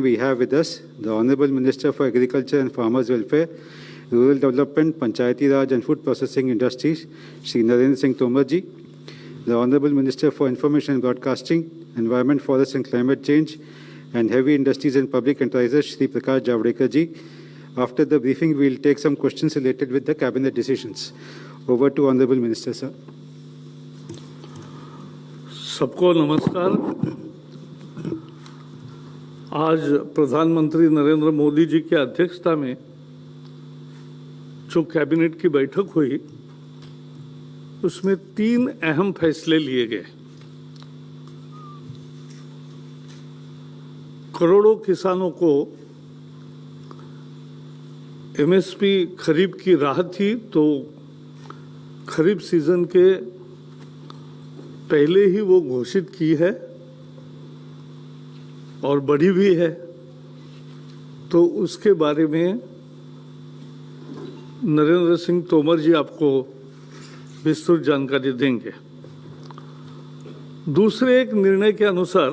We have with us the Honorable Minister for Agriculture and Farmers Welfare, Rural Development, Panchayati Raj and Food Processing Industries, Shri Narendra Singh Tomar ji, the Honorable Minister for Information and Broadcasting, Environment, Forests and Climate Change, and Heavy Industries and Public Enterprises, Shri Prakash Javadekar ji. After the briefing, we will take some questions related with the cabinet decisions. Over to Honorable Minister, sir. सबको नमस्कार। आज प्रधानमंत्री नरेंद्र मोदी जी की अध्यक्षता में जो cabinet की बैठक हुई, उसमें 3 अहम फैसले लिए गए। करोड़ों किसानों को एमएसपी खरीफ की राहत थी, तो खरीफ सीजन के पहले ही वो घोषित की है और बढ़ी भी है, तो उसके बारे में नरेंद्र सिंह तोमर जी आपको विस्तृत जानकारी देंगे। दूसरे एक निर्णय के अनुसार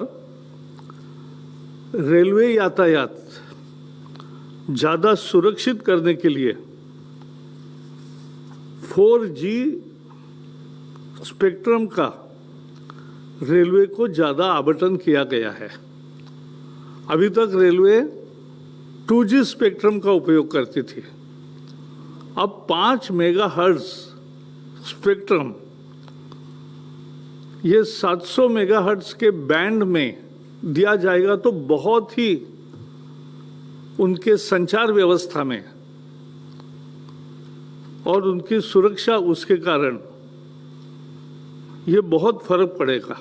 रेलवे यातायात ज़्यादा सुरक्षित करने के लिए 4G स्पेक्ट्रम का रेलवे को ज़्यादा आवंटन किया गया है। अभी तक रेलवे 2G स्पेक्ट्रम का उपयोग करती थी। अब 5 मेगाहर्ट्ज स्पेक्ट्रम, ये 700 मेगाहर्ट्ज के बैंड में दिया जाएगा, तो बहुत ही उनके संचार व्यवस्था में और उनकी सुरक्षा, उसके कारण ये बहुत फर्क पड़ेगा।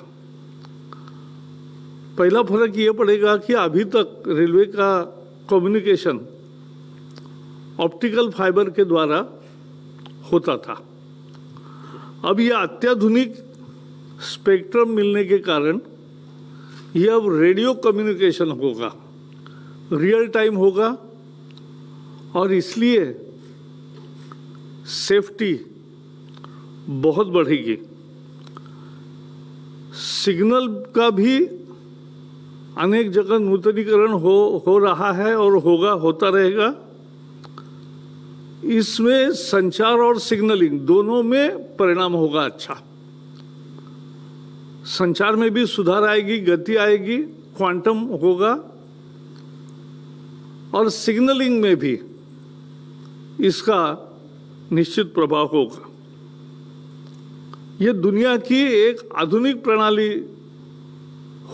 पहला फर्क ये पड़ेगा कि अभी तक रेलवे का कम्युनिकेशन ऑप्टिकल फाइबर के द्वारा होता था। अब ये अत्याधुनिक स्पेक्ट्रम मिलने के कारण ये अब रेडियो कम्युनिकेशन होगा, रियल टाइम होगा, और इसलिए सेफ्टी बहुत बढ़ेगी। सिग्नल का भी अनेक जगह नूतनीकरण हो रहा है और होता रहेगा। इसमें संचार और सिग्नलिंग दोनों में परिणाम होगा अच्छा। संचार में भी सुधार आएगी, गति आएगी, क्वांटम होगा, और सिग्नलिंग में भी इसका निश्चित प्रभाव होगा। ये दुनिया की एक आधुनिक प्रणाली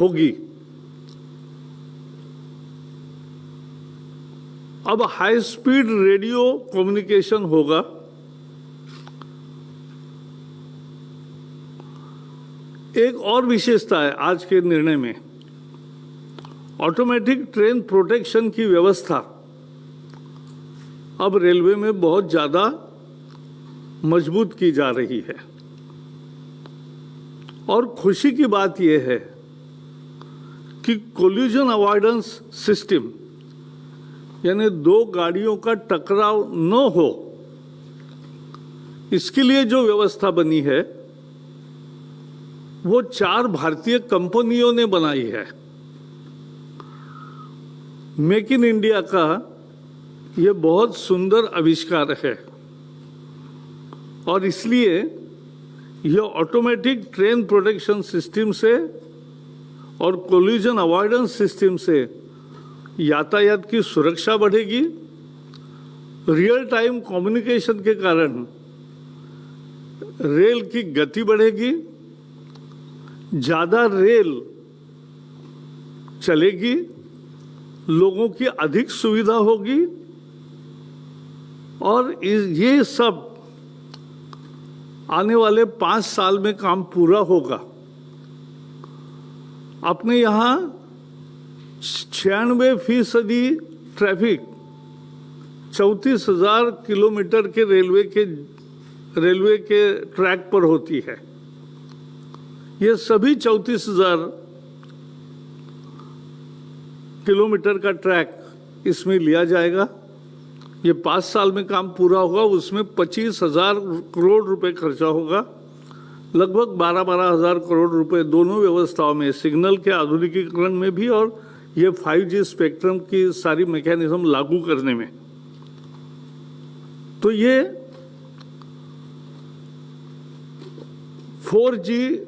होगी। अब हाई स्पीड रेडियो कम्युनिकेशन होगा। एक और विशेषता है आज के निर्णय में, ऑटोमेटिक ट्रेन प्रोटेक्शन की व्यवस्था अब रेलवे में बहुत ज़्यादा मजबूत की जा रही है। और खुशी की बात यह है कि कोलिजन अवॉइडेंस सिस्टम, यानी 2 गाड़ियों का टकराव न हो, इसके लिए जो व्यवस्था बनी है वो 4 भारतीय कंपनियों ने बनाई है। मेक इन इंडिया का ये बहुत सुंदर आविष्कार है, और इसलिए यह ऑटोमेटिक ट्रेन प्रोटेक्शन सिस्टम से और कोलिजन अवॉइडेंस सिस्टम से यातायात की सुरक्षा बढ़ेगी। रियल टाइम कम्युनिकेशन के कारण रेल की गति बढ़ेगी, ज़्यादा रेल चलेगी, लोगों की अधिक सुविधा होगी, और ये सब आने वाले 5 साल में काम पूरा होगा। अपने यहाँ 96% ट्रैफिक 34,000 किलोमीटर के रेलवे के ट्रैक पर होती है। ये सभी 34,000 किलोमीटर का ट्रैक इसमें लिया जाएगा। ये 5 साल में काम पूरा होगा, उसमें 25,000 करोड़ रुपए खर्चा होगा। लगभग 12,000 करोड़ रुपए दोनों व्यवस्थाओं में, सिग्नल के आधुनिकीकरण में भी और ये 5G स्पेक्ट्रम की सारी मैकेनिज्म लागू करने में। तो ये 4G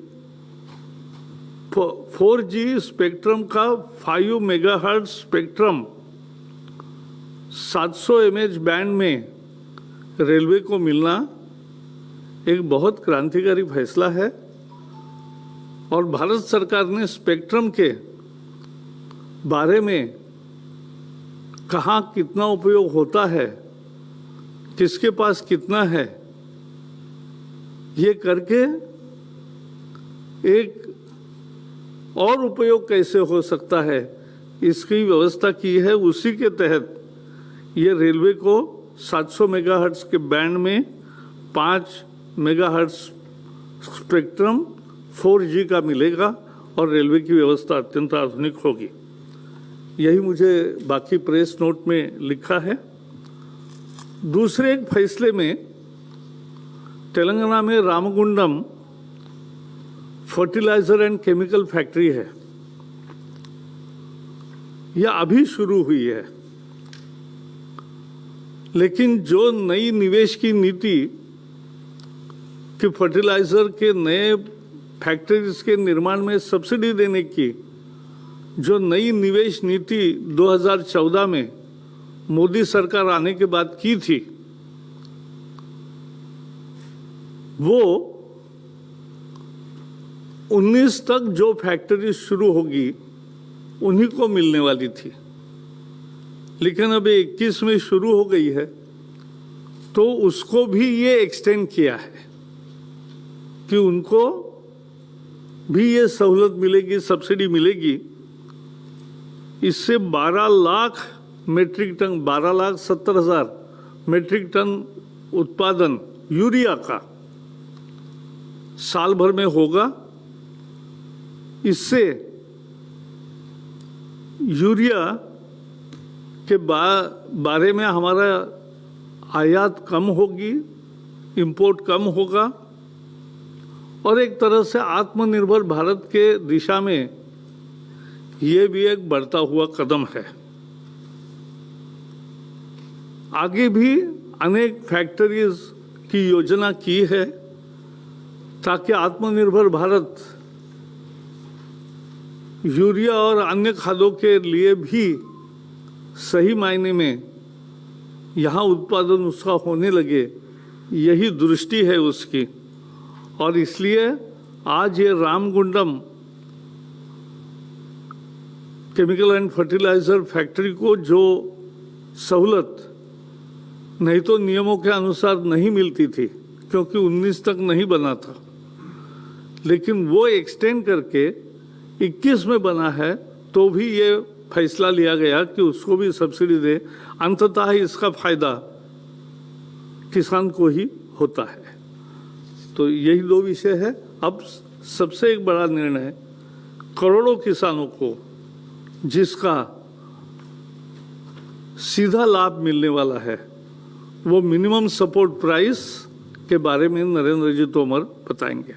स्पेक्ट्रम का 5 मेगाहर्ट्ज स्पेक्ट्रम 700 mH बैंड में रेलवे को मिलना एक बहुत क्रांतिकारी फैसला है। और भारत सरकार ने स्पेक्ट्रम के बारे में कहाँ कितना उपयोग होता है, किसके पास कितना है, ये करके एक और उपयोग कैसे हो सकता है इसकी व्यवस्था की है। उसी के तहत ये रेलवे को 700 मेगाहर्ट्ज के बैंड में 5 मेगाहर्ट्ज स्पेक्ट्रम 4G का मिलेगा और रेलवे की व्यवस्था अत्यंत आधुनिक होगी। यही मुझे बाकी प्रेस नोट में लिखा है। दूसरे एक फैसले में तेलंगाना में Ramagundam fertiliser and chemical factory है, यह अभी शुरू हुई है, लेकिन जो नई निवेश की नीति कि फर्टिलाइजर के नए फैक्ट्रीज के निर्माण में सब्सिडी देने की जो नई निवेश नीति 2014 में मोदी सरकार आने के बाद की थी, वो 19 तक जो फैक्ट्री शुरू होगी उन्हीं को मिलने वाली थी, लेकिन अब 21 में शुरू हो गई है, तो उसको भी ये एक्सटेंड किया है कि उनको भी ये सहूलत मिलेगी, सब्सिडी मिलेगी। इससे 12 lakh metric ton 12,70,000 metric ton उत्पादन यूरिया का साल भर में होगा। इससे यूरिया के बारे में हमारा आयात कम होगी, इंपोर्ट कम होगा और एक तरह से आत्मनिर्भर भारत के दिशा में ये भी एक बढ़ता हुआ कदम है। आगे भी अनेक फैक्ट्रीज की योजना की है ताकि आत्मनिर्भर भारत यूरिया और अन्य खादों के लिए भी सही मायने में यहाँ उत्पादन उसका होने लगे, यही दृष्टि है उसकी। और इसलिए आज ये Ramagundam chemical and fertiliser factory को जो सहूलत नहीं तो नियमों के अनुसार नहीं मिलती थी क्योंकि 19 तक नहीं बना था, लेकिन वो एक्सटेंड करके 21 में बना है, तो भी ये फैसला लिया गया कि उसको भी सब्सिडी दे। अंततः इसका फायदा किसान को ही होता है। तो यही दो विषय है। अब सबसे एक बड़ा निर्णय करोड़ों किसानों को जिसका सीधा लाभ मिलने वाला है, वो मिनिमम सपोर्ट प्राइस के बारे में नरेंद्र जी तोमर बताएंगे।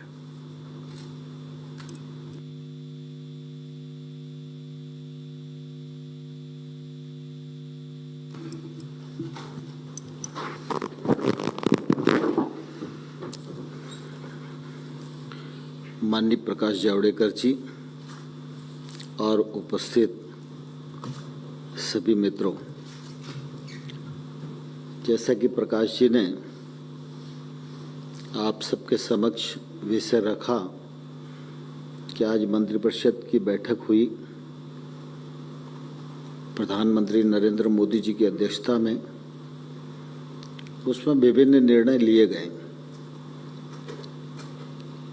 माननीय प्रकाश जावड़ेकर जी और उपस्थित सभी मित्रों, जैसा कि प्रकाश जी ने आप सबके समक्ष विषय रखा कि आज मंत्रिपरिषद की बैठक हुई प्रधानमंत्री नरेंद्र मोदी जी की अध्यक्षता में, उसमें विभिन्न निर्णय लिए गए।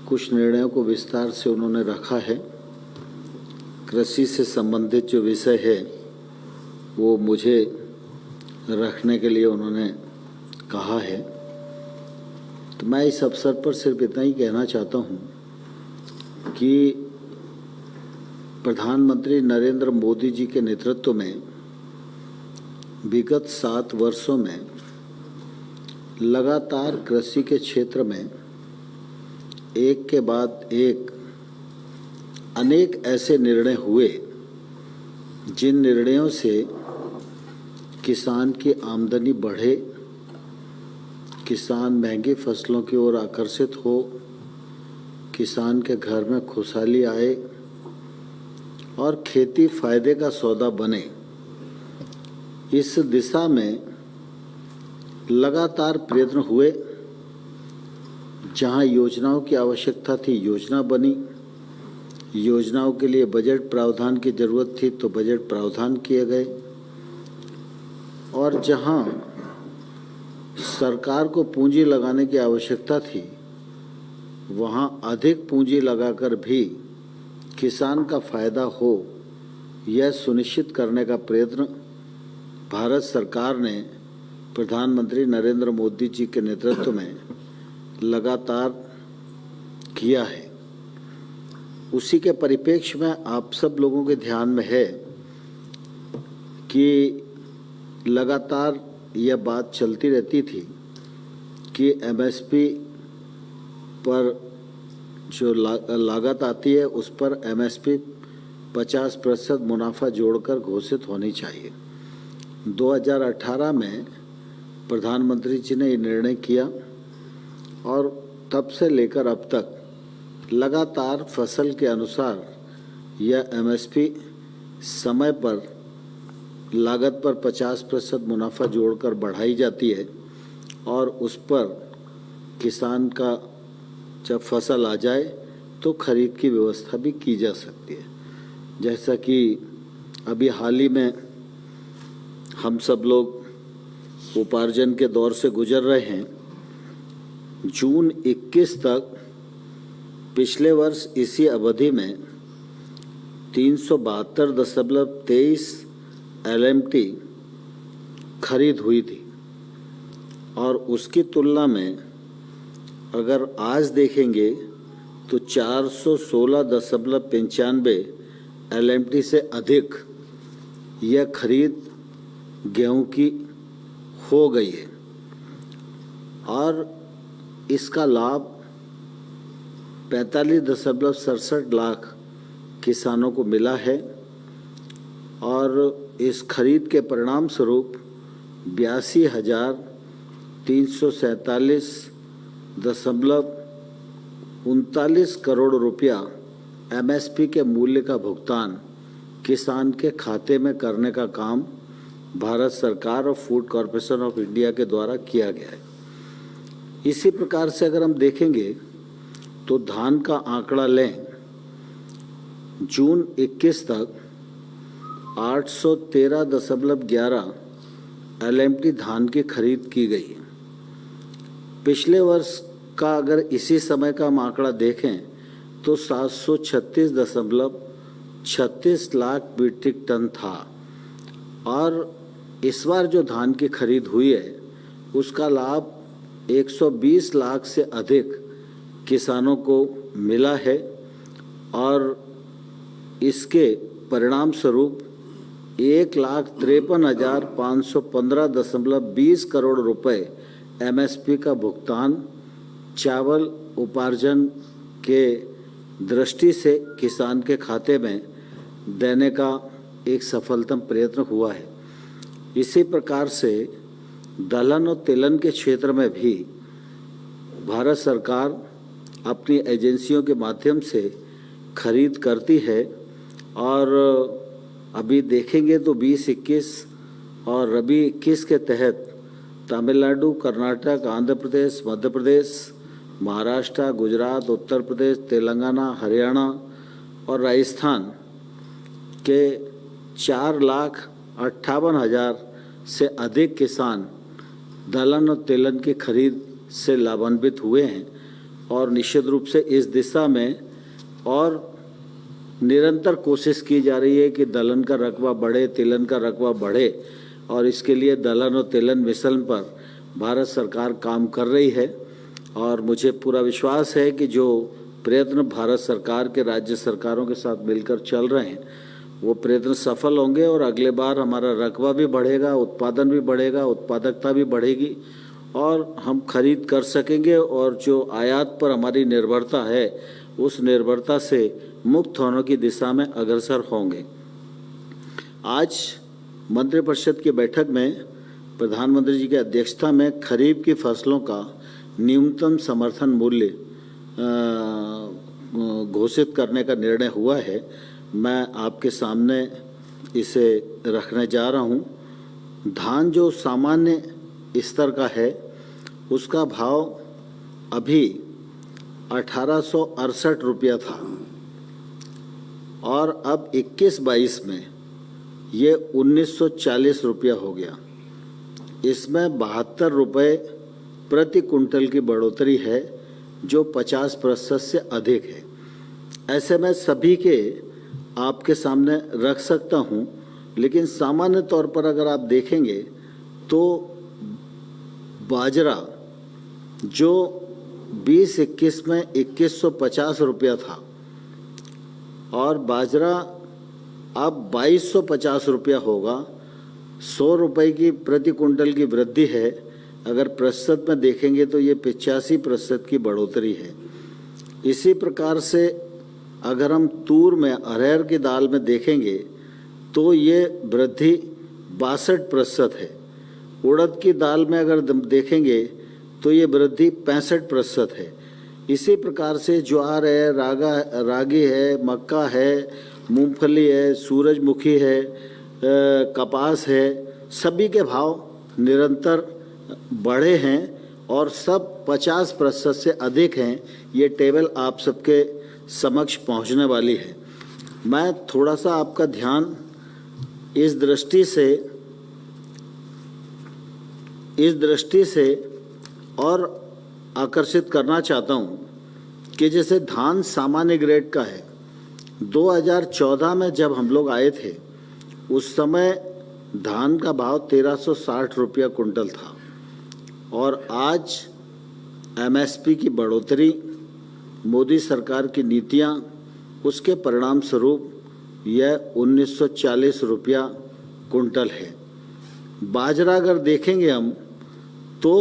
कुछ निर्णयों को विस्तार से उन्होंने रखा है। कृषि से संबंधित जो विषय है वो मुझे रखने के लिए उन्होंने कहा है। तो मैं इस अवसर पर सिर्फ इतना ही कहना चाहता हूँ कि प्रधानमंत्री नरेंद्र मोदी जी के नेतृत्व में विगत 7 वर्षों में लगातार कृषि के क्षेत्र में एक के बाद एक अनेक ऐसे निर्णय हुए जिन निर्णयों से किसान की आमदनी बढ़े, किसान महंगी फसलों की ओर आकर्षित हो, किसान के घर में खुशहाली आए और खेती फायदे का सौदा बने, इस दिशा में लगातार प्रयत्न हुए। जहां योजनाओं की आवश्यकता थी, योजना बनी, योजनाओं के लिए बजट प्रावधान की जरूरत थी तो बजट प्रावधान किए गए, और जहां सरकार को पूंजी लगाने की आवश्यकता थी वहां अधिक पूंजी लगाकर भी किसान का फायदा हो, यह सुनिश्चित करने का प्रयत्न भारत सरकार ने प्रधानमंत्री नरेंद्र मोदी जी के नेतृत्व में लगातार किया है। उसी के परिप्रेक्ष्य में आप सब लोगों के ध्यान में है कि लगातार यह बात चलती रहती थी कि एमएसपी पर जो लागत आती है उस पर एमएसपी 50% मुनाफा जोड़कर घोषित होनी चाहिए। 2018 में प्रधानमंत्री जी ने ये निर्णय किया और तब से लेकर अब तक लगातार फसल के अनुसार यह एमएसपी समय पर लागत पर 50% मुनाफा जोड़कर बढ़ाई जाती है और उस पर किसान का जब फसल आ जाए तो खरीद की व्यवस्था भी की जा सकती है। जैसा कि अभी हाल ही में हम सब लोग उपार्जन के दौर से गुजर रहे हैं। जून 21 तक पिछले वर्ष इसी अवधि में 372.23 LMT खरीद हुई थी और उसकी तुलना में अगर आज देखेंगे तो 416.95 LMT से अधिक यह खरीद गेहूं की हो गई है और इसका लाभ 45.67 लाख किसानों को मिला है और इस खरीद के परिणाम स्वरूप 82,047.39 करोड़ रुपया एमएसपी के मूल्य का भुगतान किसान के खाते में करने का काम भारत सरकार और फूड कॉरपोरेशन ऑफ इंडिया के द्वारा किया गया है। इसी प्रकार से अगर हम देखेंगे तो धान का आंकड़ा लें, जून 21 तक 813.11 LMT धान की खरीद की गई है। पिछले वर्ष का अगर इसी समय का हम आंकड़ा देखें तो 736.36 लाख मीट्रिक टन था और इस बार जो धान की खरीद हुई है उसका लाभ 120 लाख से अधिक किसानों को मिला है और इसके परिणाम स्वरूप 1,53,515.20 करोड़ रुपए एमएसपी का भुगतान चावल उपार्जन के दृष्टि से किसान के खाते में देने का एक सफलतम प्रयत्न हुआ है। इसी प्रकार से दलहन और तिलहन के क्षेत्र में भी भारत सरकार अपनी एजेंसियों के माध्यम से खरीद करती है और अभी देखेंगे तो 20-21 और रबी 21 के तहत तमिलनाडु, कर्नाटक, आंध्र प्रदेश, मध्य प्रदेश, महाराष्ट्र, गुजरात, उत्तर प्रदेश, तेलंगाना, हरियाणा और राजस्थान के 4,58,000 से अधिक किसान दलहन और तिलहन की खरीद से लाभान्वित हुए हैं और निश्चित रूप से इस दिशा में और निरंतर कोशिश की जा रही है कि दलहन का रकबा बढ़े, तिलहन का रकबा बढ़े और इसके लिए दलहन और तिलहन मिशन पर भारत सरकार काम कर रही है और मुझे पूरा विश्वास है कि जो प्रयत्न भारत सरकार के राज्य सरकारों के साथ मिलकर चल रहे हैं वो प्रयत्न सफल होंगे और अगले बार हमारा रकबा भी बढ़ेगा, उत्पादन भी बढ़ेगा, उत्पादकता भी बढ़ेगी और हम खरीद कर सकेंगे और जो आयात पर हमारी निर्भरता है उस निर्भरता से मुक्त होने की दिशा में अग्रसर होंगे। आज मंत्रिपरिषद की बैठक में प्रधानमंत्री जी की अध्यक्षता में खरीफ की फसलों का न्यूनतम समर्थन मूल्य घोषित करने का निर्णय हुआ है। मैं आपके सामने इसे रखने जा रहा हूँ। धान जो सामान्य स्तर का है उसका भाव अभी 1868 रुपया था और अब 21-22 में ये 1940 रुपया हो गया। इसमें 72 रुपये प्रति कुंटल की बढ़ोतरी है जो 50% से अधिक है। ऐसे में सभी के आपके सामने रख सकता हूँ, लेकिन सामान्य तौर पर अगर आप देखेंगे तो बाजरा जो 20-21 में 2150 रुपया था और बाजरा अब 2250 रुपया होगा। 100 रुपये की प्रति कुंटल की वृद्धि है। अगर प्रतिशत में देखेंगे तो ये 85% की बढ़ोतरी है। इसी प्रकार से अगर हम तूर में अरहर की दाल में देखेंगे तो ये वृद्धि 62% है। उड़द की दाल में अगर देखेंगे तो ये वृद्धि 65% है। इसी प्रकार से ज्वार है, रागी है, मक्का है, मूंगफली है, सूरजमुखी है, कपास है, सभी के भाव निरंतर बढ़े हैं और सब 50% से अधिक हैं। ये टेबल आप सबके समक्ष पहुंचने वाली है। मैं थोड़ा सा आपका ध्यान इस दृष्टि से और आकर्षित करना चाहता हूं कि जैसे धान सामान्य ग्रेड का है। 2014 में जब हम लोग आए थे उस समय धान का भाव 1360 रुपया कुंटल था और आज एमएसपी की बढ़ोतरी, मोदी सरकार की नीतियां, उसके परिणाम स्वरूप यह 1940 रुपया कुंटल है। बाजरा अगर देखेंगे हम तो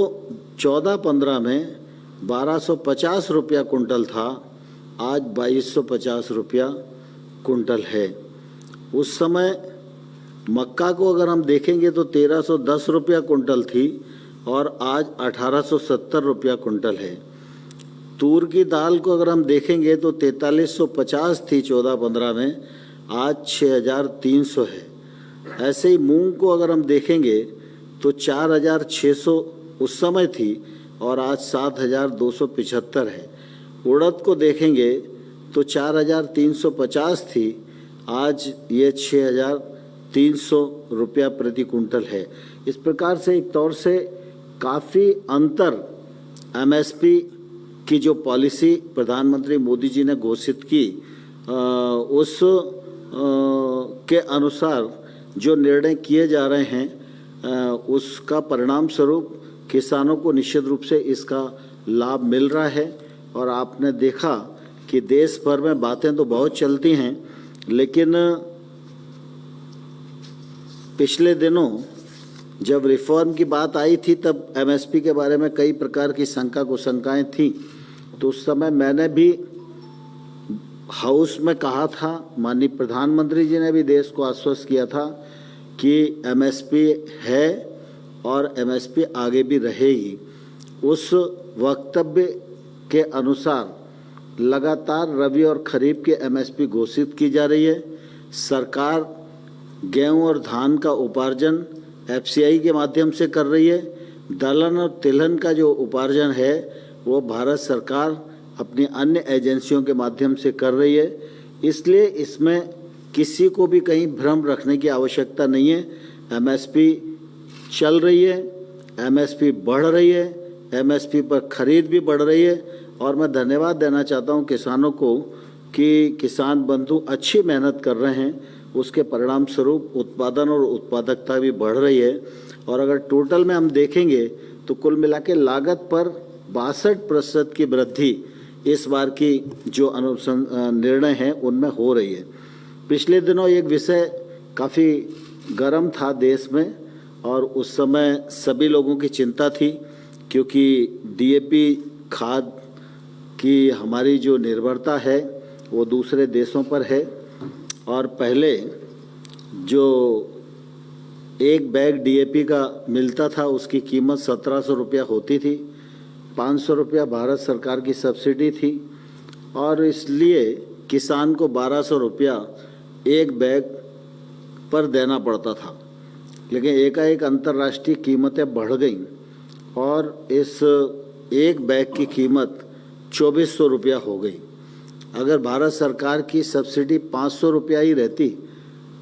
14-15 में 1250 रुपया कुंटल था, आज 2250 रुपया कुंटल है। उस समय मक्का को अगर हम देखेंगे तो 1310 रुपया कुंटल थी और आज 1870 रुपया कुंटल है। तूर की दाल को अगर हम देखेंगे तो 4350 थी 14-15 में, आज 6300 है। ऐसे ही मूंग को अगर हम देखेंगे तो 4600 उस समय थी और आज 7275 है। उड़द को देखेंगे तो 4350 थी, आज ये 6300 रुपया प्रति कुंटल है। इस प्रकार से एक तौर से काफ़ी अंतर एमएसपी की जो पॉलिसी प्रधानमंत्री मोदी जी ने घोषित की उस के अनुसार जो निर्णय किए जा रहे हैं उसका परिणाम स्वरूप किसानों को निश्चित रूप से इसका लाभ मिल रहा है। और आपने देखा कि देश भर में बातें तो बहुत चलती हैं, लेकिन पिछले दिनों जब रिफॉर्म की बात आई थी तब एमएसपी के बारे में कई प्रकार की कुशंकाएं थी। तो उस समय मैंने भी हाउस में कहा था, माननीय प्रधानमंत्री जी ने भी देश को आश्वस्त किया था कि एमएसपी है और एमएसपी आगे भी रहेगी। उस वक्तव्य के अनुसार लगातार रबी और खरीफ के एमएसपी घोषित की जा रही है। सरकार गेहूं और धान का उपार्जन एफसीआई के माध्यम से कर रही है। दलहन और तिलहन का जो उपार्जन है वो भारत सरकार अपनी अन्य एजेंसियों के माध्यम से कर रही है। इसलिए इसमें किसी को भी कहीं भ्रम रखने की आवश्यकता नहीं है। एमएसपी चल रही है, एमएसपी बढ़ रही है, एमएसपी पर खरीद भी बढ़ रही है। और मैं धन्यवाद देना चाहता हूं किसानों को कि किसान बंधु अच्छी मेहनत कर रहे हैं, उसके परिणाम स्वरूप उत्पादन और उत्पादकता भी बढ़ रही है। और अगर टोटल में हम देखेंगे तो कुल मिला के लागत पर 62% की वृद्धि इस बार की जो निर्णय हैं उनमें हो रही है। पिछले दिनों एक विषय काफ़ी गर्म था देश में और उस समय सभी लोगों की चिंता थी, क्योंकि डीएपी खाद की हमारी जो निर्भरता है वो दूसरे देशों पर है। और पहले जो एक बैग डीएपी का मिलता था उसकी कीमत 1700 रुपया होती थी, 500 रुपया भारत सरकार की सब्सिडी थी और इसलिए किसान को 1200 रुपया एक बैग पर देना पड़ता था। लेकिन एकाएक अंतर्राष्ट्रीय कीमतें बढ़ गईं और इस एक बैग की कीमत 2400 रुपया हो गई। अगर भारत सरकार की सब्सिडी 500 रुपया ही रहती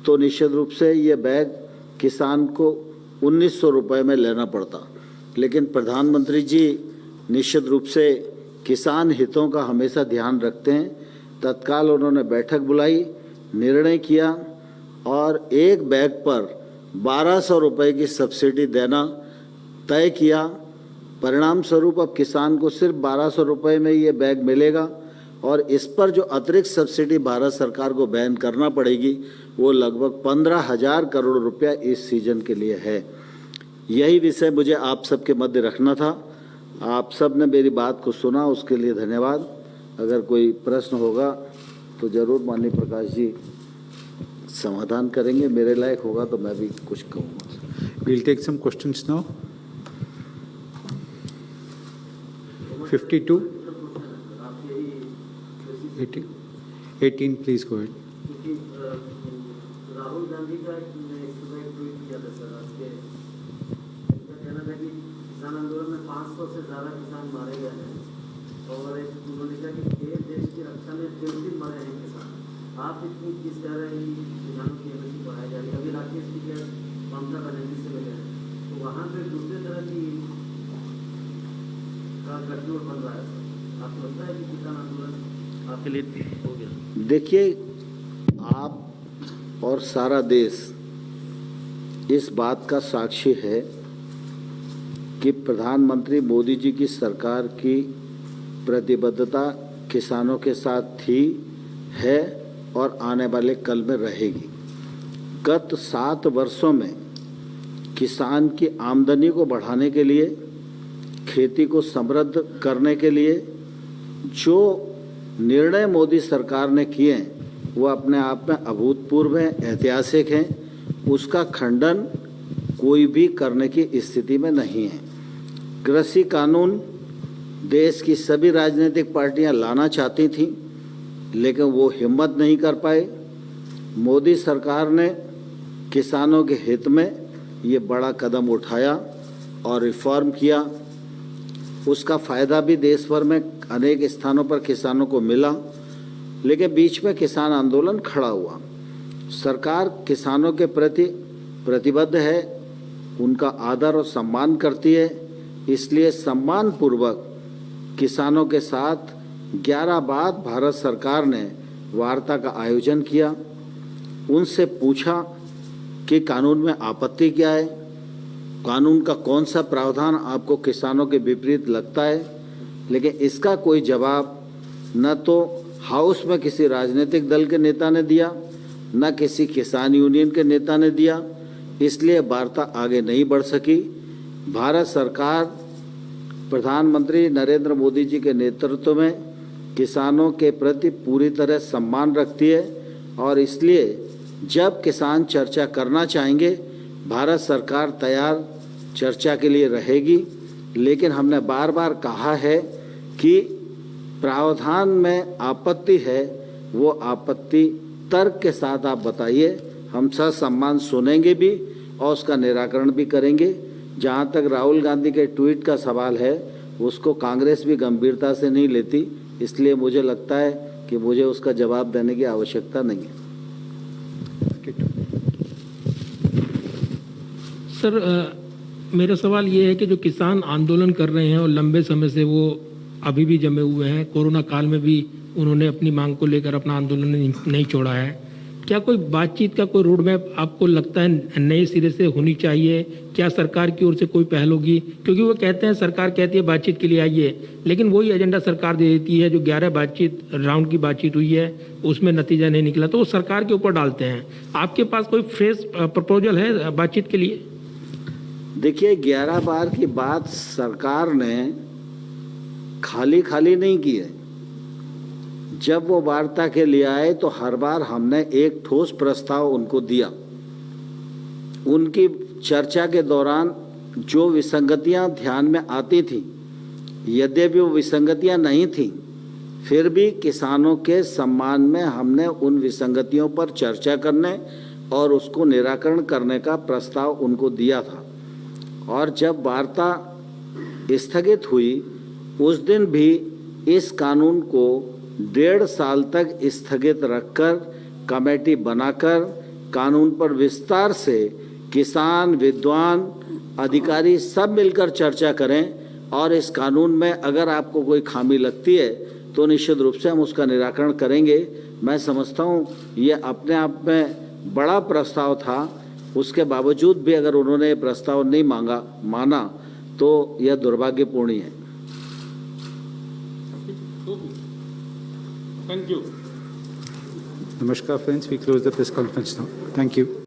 तो निश्चित रूप से ये बैग किसान को 1900 रुपये में लेना पड़ता। लेकिन प्रधानमंत्री जी निश्चित रूप से किसान हितों का हमेशा ध्यान रखते हैं। तत्काल उन्होंने बैठक बुलाई, निर्णय किया और एक बैग पर 1200 रुपये की सब्सिडी देना तय किया। परिणाम स्वरूप अब किसान को सिर्फ 1200 रुपये में ये बैग मिलेगा और इस पर जो अतिरिक्त सब्सिडी भारत सरकार को बैन करना पड़ेगी वो लगभग 15,000 करोड़ रुपया इस सीजन के लिए है। यही विषय मुझे आप सबके मध्य रखना था। आप सब ने मेरी बात को सुना, उसके लिए धन्यवाद। अगर कोई प्रश्न होगा तो जरूर माननीय प्रकाश जी समाधान करेंगे, मेरे लायक होगा तो मैं भी कुछ कहूँगा। We'll take some questions now. 52, 18, please go ahead. Rahul Gandhi का एक ट्वीट किया था सर आज के, इनका कहना था कि किसान आंदोलन में 500 से ज़्यादा किसान मारे गए हैं और उन्होंने कहा कि देश की रक्षा में 30 मरे हैं किसान। आप इतनी किस तरह ही किसानों की एमएसपी बढ़ाई जा रही है? अभी राकेश जी के ममता बनर्जी से मिले हैं तो वहाँ पे दूसरे तरह की का गठजोड़ बन रहा है। आपको लगता है कि किसान आंदोलन आपके लिए हो गया? देखिए, आप और सारा देश इस बात का साक्षी है कि प्रधानमंत्री मोदी जी की सरकार की प्रतिबद्धता किसानों के साथ थी, है और आने वाले कल में रहेगी। गत 7 वर्षों में किसान की आमदनी को बढ़ाने के लिए, खेती को समृद्ध करने के लिए जो निर्णय मोदी सरकार ने किए हैं वो अपने आप में अभूतपूर्व हैं, ऐतिहासिक हैं। उसका खंडन कोई भी करने की स्थिति में नहीं है। कृषि कानून देश की सभी राजनीतिक पार्टियां लाना चाहती थीं, लेकिन वो हिम्मत नहीं कर पाए। मोदी सरकार ने किसानों के हित में ये बड़ा कदम उठाया और रिफॉर्म किया। उसका फ़ायदा भी देश भर में अनेक स्थानों पर किसानों को मिला, लेकिन बीच में किसान आंदोलन खड़ा हुआ। सरकार किसानों के प्रति प्रतिबद्ध है, उनका आदर और सम्मान करती है, इसलिए सम्मानपूर्वक किसानों के साथ 11 बार भारत सरकार ने वार्ता का आयोजन किया। उनसे पूछा कि कानून में आपत्ति क्या है, कानून का कौन सा प्रावधान आपको किसानों के विपरीत लगता है, लेकिन इसका कोई जवाब न तो हाउस में किसी राजनीतिक दल के नेता ने दिया, न किसी किसान यूनियन के नेता ने दिया। इसलिए वार्ता आगे नहीं बढ़ सकी। भारत सरकार प्रधानमंत्री नरेंद्र मोदी जी के नेतृत्व में किसानों के प्रति पूरी तरह सम्मान रखती है और इसलिए जब किसान चर्चा करना चाहेंगे भारत सरकार तैयार चर्चा के लिए रहेगी। लेकिन हमने बार बार कहा है कि प्रावधान में आपत्ति है, वो आपत्ति तर्क के साथ आप बताइए, हम ससम्मान सुनेंगे भी और उसका निराकरण भी करेंगे। जहाँ तक राहुल गांधी के ट्वीट का सवाल है, उसको कांग्रेस भी गंभीरता से नहीं लेती, इसलिए मुझे लगता है कि मुझे उसका जवाब देने की आवश्यकता नहीं है। सर, मेरा सवाल ये है कि जो किसान आंदोलन कर रहे हैं और लंबे समय से वो अभी भी जमे हुए हैं, कोरोना काल में भी उन्होंने अपनी मांग को लेकर अपना आंदोलन नहीं छोड़ा है, क्या कोई बातचीत का कोई रोड मैप आपको लगता है नए सिरे से होनी चाहिए? क्या सरकार की ओर से कोई पहल होगी? क्योंकि वो कहते हैं, सरकार कहती है बातचीत के लिए आइए, लेकिन वही एजेंडा सरकार दे देती है। जो 11 राउंड की बातचीत हुई है उसमें नतीजा नहीं निकला तो वो सरकार के ऊपर डालते हैं। आपके पास कोई फ्रेश प्रपोजल है बातचीत के लिए? देखिए, 11 बार की बात सरकार ने खाली नहीं की है। जब वो वार्ता के लिए आए तो हर बार हमने एक ठोस प्रस्ताव उनको दिया उनकी चर्चा के दौरान जो विसंगतियां ध्यान में आती थी, यद्यपि वो विसंगतियां नहीं थीं, फिर भी किसानों के सम्मान में हमने उन विसंगतियों पर चर्चा करने और उसको निराकरण करने का प्रस्ताव उनको दिया था। और जब वार्ता स्थगित हुई उस दिन भी इस कानून को 1.5 साल तक स्थगित रखकर कमेटी बनाकर कानून पर विस्तार से किसान, विद्वान, अधिकारी सब मिलकर चर्चा करें और इस कानून में अगर आपको कोई खामी लगती है तो निश्चित रूप से हम उसका निराकरण करेंगे। मैं समझता हूँ ये अपने आप में बड़ा प्रस्ताव था, उसके बावजूद भी अगर उन्होंने ये प्रस्ताव नहीं माना तो यह दुर्भाग्यपूर्ण है। Thank you. Namaskar friends, we close the press conference now. Thank you.